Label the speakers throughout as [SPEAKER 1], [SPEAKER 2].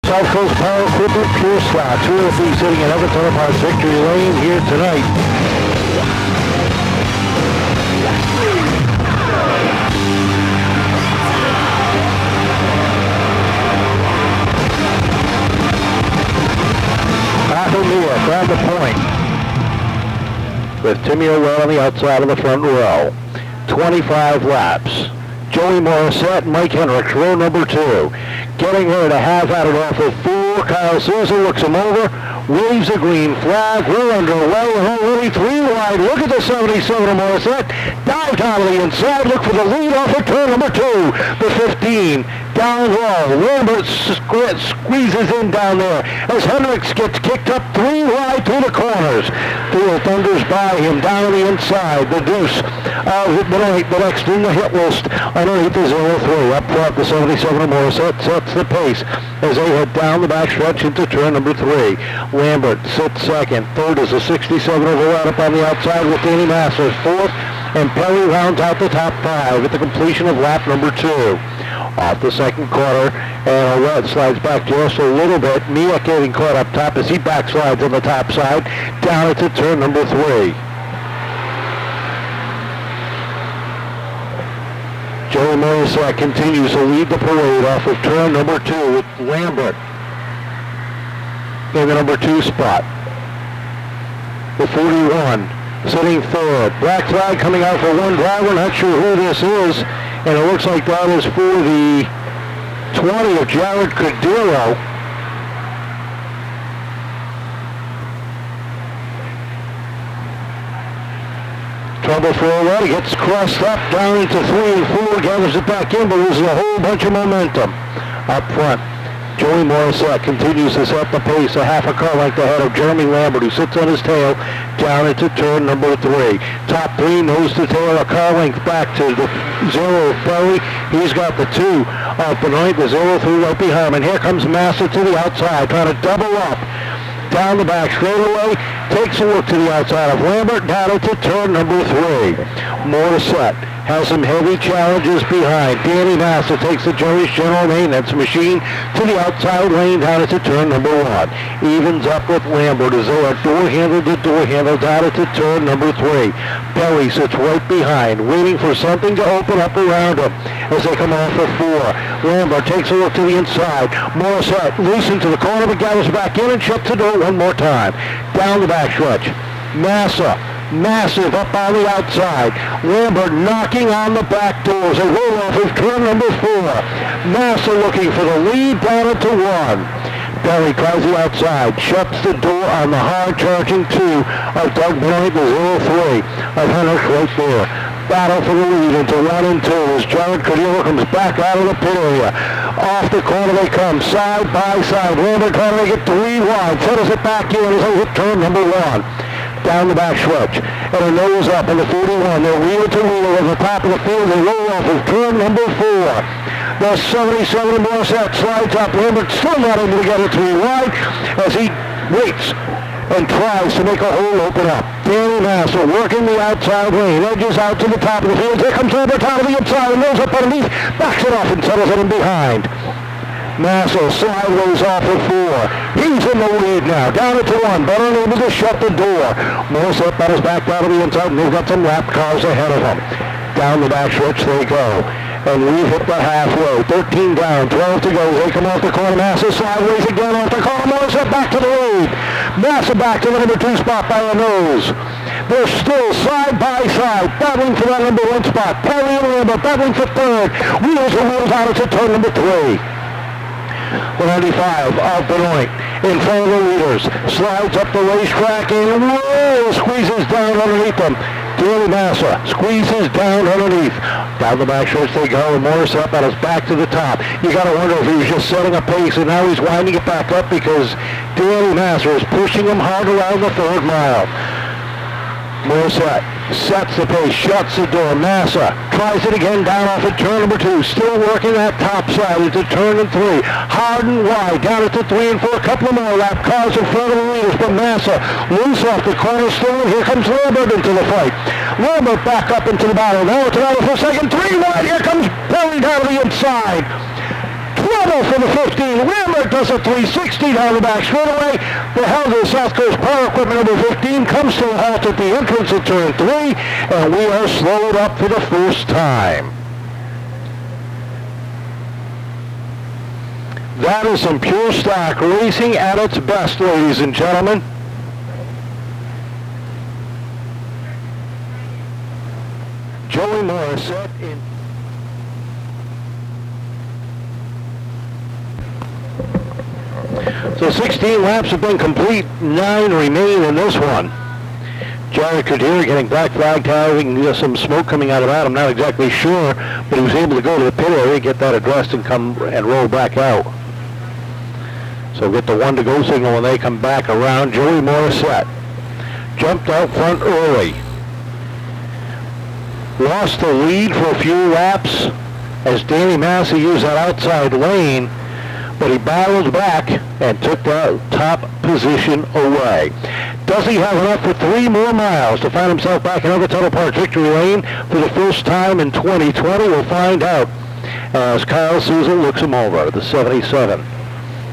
[SPEAKER 1] South Coast Power Equipment Pure Slot. 203 sitting in Everton Park Victory Lane here tonight. Mia grab the point with Timmy O'Well on the outside of the front row. 25 laps. Joey Morissette and Mike Hendricks, row number 2. Getting ready to have at it off of 4. Kyle Souza looks him over, waves a green flag. We're underway and already 3 wide. Look at the 77 of Morissette. Dive down to the inside. Look for the lead off of turn number 2. The 15 down low. Lambert squeezes in down there as Hendricks gets kicked up 3 wide through the corners. Field thunders by him down on the inside. The deuce the next in the hit list underneath the 0-3. Up front, the 77 of Morissette sets the pace as they head down the back stretch into turn number 3. Lambert sits second. Third is the 67 of Ovett up on the outside with Danny Masters. Fourth, and Perry rounds out the top 5 at the completion of lap number 2. Off the second corner, and Ovett slides back just a little bit. Mia getting caught up top as he backslides on the top side down into turn number 3. Joey Morissette continues to lead the parade off of turn number 2 with Lambert in the number 2 spot. The 41 sitting third. Black flag coming out for one driver. Not sure who this is. And it looks like that is for the 20 of Jared Cordero. Trouble for Ovett. He gets crossed up down into 3 and 4. Gathers it back in, but loses a whole bunch of momentum. Up front, Joey Morissette continues to set the pace a half a car length ahead of Jeremy Lambert, who sits on his tail down into turn number 3. Top 3 nose to tail, a car length back to the 0 of Perry. He's got the 2 of Benoit, the 0-3 right behind him. And here comes Massa to the outside, trying to double up. Down the back straightaway, takes a look to the outside of Lambert, down into turn number 3. Morissette has some heavy challenges behind. Danny Massa takes the Joey's General Maintenance machine to the outside lane down into turn number 1. Evens up with Lambert as they are door handle to door handle down into turn number 3. Perry sits right behind, waiting for something to open up around him as they come off of 4. Lambert takes a look to the inside. Morissette loose into the corner, but gathers back in and shuts the door one more time. Down the back stretch. Massa. Massive up on the outside. Lambert knocking on the back doors. They roll off of turn number 4. Massa looking for the lead down into 1. Perry tries the outside, shuts the door on the hard-charging 2 of Doug Benoit, the 0-3 of Hendricks right there. Battle for the lead into 1 and 2 as Jared Cordero comes back out of the pit area. Off the corner they come, side by side. Lambert trying to make it 3 wide, settles it back in as they hit turn number 1. Down the back stretch, and a nose up in the 41. They're wheel to wheel at the top of the field. They roll off of turn number 4. The 77 Morissette slides up. Lambert still not able to get it 3 wide as he waits and tries to make a hole open up. Danny Massa working the outside lane, edges out to the top of the field. Here comes Lambert out of the inside and nose up underneath, backs it off and settles it in behind. Massa sideways off of 4. He's in the lead now, down into 1, but unable to shut the door. Morissette battles back down to the inside, and they've got some lap cars ahead of them. Down the back stretch they go. And we've hit the halfway. 13 down, 12 to go. They come off the corner. Massa sideways again off the corner. Morissette back to the lead. Massa back to the number 2 spot by a nose. They're still side by side, battling for that number 1 spot. Perry and Lambert battling for 3rd. Wheels and wheels out into turn number 3. The 95 of Benoit in front of the leaders. Slides up the racetrack and whoa, squeezes down underneath them. Danny Massa squeezes down underneath. Down the back stretch they go, and Morissette battles back to the top. You got to wonder if he was just setting a pace, and now he's winding it back up because Danny Massa is pushing him hard around the 3rd mile. Morissette sets the pace, shuts the door. Massa tries it again down off at turn number 2. Still working that top side into turn 3. Hard and wide down into 3 and 4. A couple of more lap cars in front of the leaders, but Massa loose off the corner still. And here comes Lambert into the fight. Lambert back up into the battle. Now it's another for a second. 3 wide. Here comes Perry down to the inside. Trouble for the 15. Lambert Stewart does a 360 down the back straightaway. The Helga South Coast Power Equipment number 15 comes to a halt at the entrance of turn 3, and we are slowed up for the first time. That is some pure stock racing at its best, ladies and gentlemen. Joey Morissette in. So 16 laps have been complete, 9 remain in this one. Jared Kadir getting black flag having some smoke coming out of that. I'm not exactly sure, but he was able to go to the pit area, get that addressed, and come and roll back out. So get the 1 to go signal when they come back around. Joey Morissette jumped out front early. Lost the lead for a few laps as Danny Massey used that outside lane, but he battled back and took that top position away. Does he have enough for 3 more miles to find himself back in Other Tunnel Park victory lane for the first time in 2020? We'll find out as Kyle Souza looks him over. The 77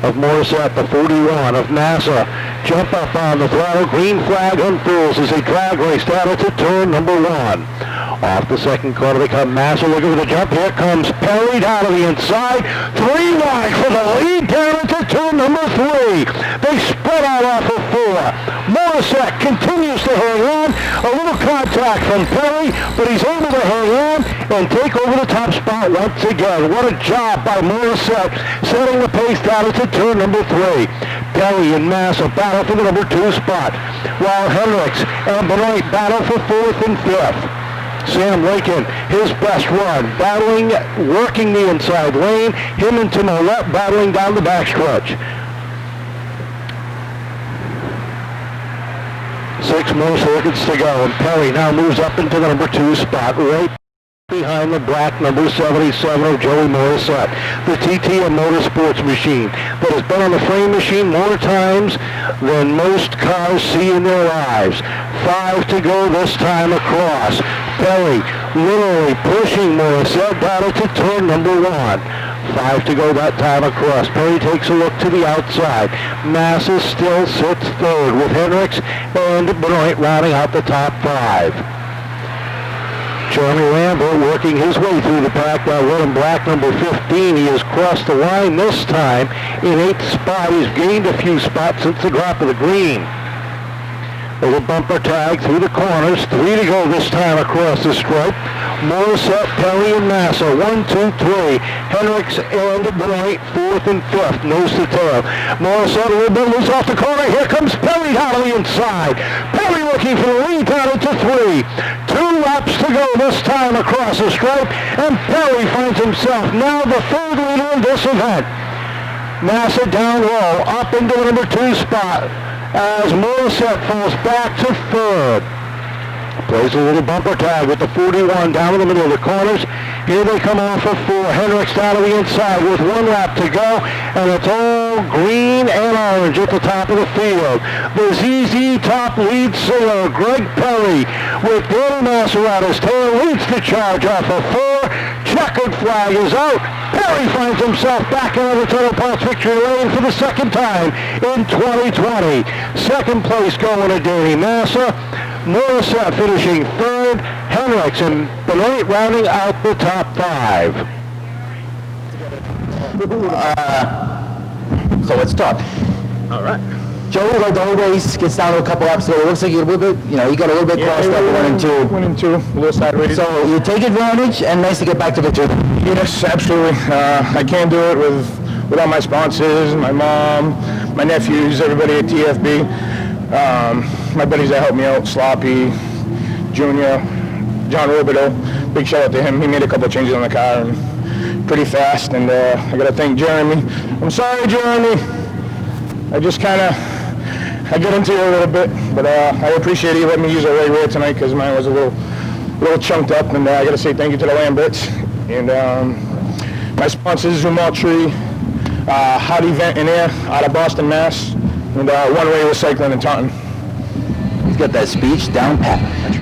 [SPEAKER 1] of Morissette, the 41 of Massa jump up on the throttle. Green flag unfurls as they drag race down to turn number 1. Off the second corner they come. Massa looking for the jump. Here comes Perry down to the inside. 3 wide for the lead down into turn number 3. They spread out off of 4. Morissette continues to hang on. A little contact from Perry, but he's able to hang on and take over the top spot once again. What a job by Morissette, setting the pace down into turn number 3. Perry and Massa battle for the number 2 spot, while Hendricks and Benoit battle for 4th and 5th. Sam Lincoln, his best run, battling, working the inside lane. Him and Tim Ouellette battling down the backstretch. 6 more circuits to go, and Perry now moves up into the number 2 spot, right behind the black number 77 of Joey Morissette, the TTM Motorsports machine that has been on the frame machine more times than most cars see in their lives. 5 to go this time across. Perry literally pushing Morissette down to turn number 1. 5 to go that time across. Perry takes a look to the outside. Massa still sits 3rd with Hendricks and Benoit rounding out the top 5. Jeremy Lambert working his way through the pack. Now red and black number 15. He has crossed the line this time in 8th spot. He's gained a few spots since the drop of the green. Little bumper tag through the corners. 3 to go this time across the stripe. Morissette, Perry, and Massa. 1, 2, 3. Hendricks and Benoit 4th and 5th. Nose to tail. Morissette a little bit loose off the corner. Here comes Perry down to the inside. Perry looking for the lead down into 3. 2 laps to go this time across the stripe. And Perry finds himself now the 3rd leader in this event. Massa down low, up into the number 2 spot, as Morissette falls back to 3rd. Plays a little bumper tag with the 41 down in the middle of the corners. Here they come off of 4. Hendricks down to the inside with 1 lap to go, and it's all green and orange at the top of the field. The ZZ Top lead sailor, Greg Perry, with Danny Massa at his tail, leads the charge off of 4. Checkered flag is out. Perry finds himself back in the Tunnel Park victory lane for the 2nd time in 2020. 2nd place going to Danny Massa. Morissette finishing 3rd. Hendricks and Benoit rounding out the top 5.
[SPEAKER 2] So let's talk.
[SPEAKER 1] All right.
[SPEAKER 2] Joey, like the whole race, gets down to a couple laps ago. It looks like you're a little bit, you got a little bit crossed up at 1 and 2.
[SPEAKER 3] 1 and 2, a little sideways.
[SPEAKER 2] So you take advantage, and nice to get back to victory.
[SPEAKER 3] Yes, absolutely. I can't do it without my sponsors, my mom, my nephews, everybody at TFB. My buddies that helped me out, Sloppy, Junior, John Robidoux. Big shout out to him. He made a couple of changes on the car and pretty fast. And I got to thank Jeremy. I'm sorry, Jeremy. I just I get into it a little bit, but I appreciate he let me use a right rear tonight because mine was a little chunked up, and I got to say thank you to the Lamberts and my sponsors, Zumal Tree, Hot Event and Air out of Boston, Mass, and One Way Recycling in Taunton.
[SPEAKER 2] He's got that speech down pat.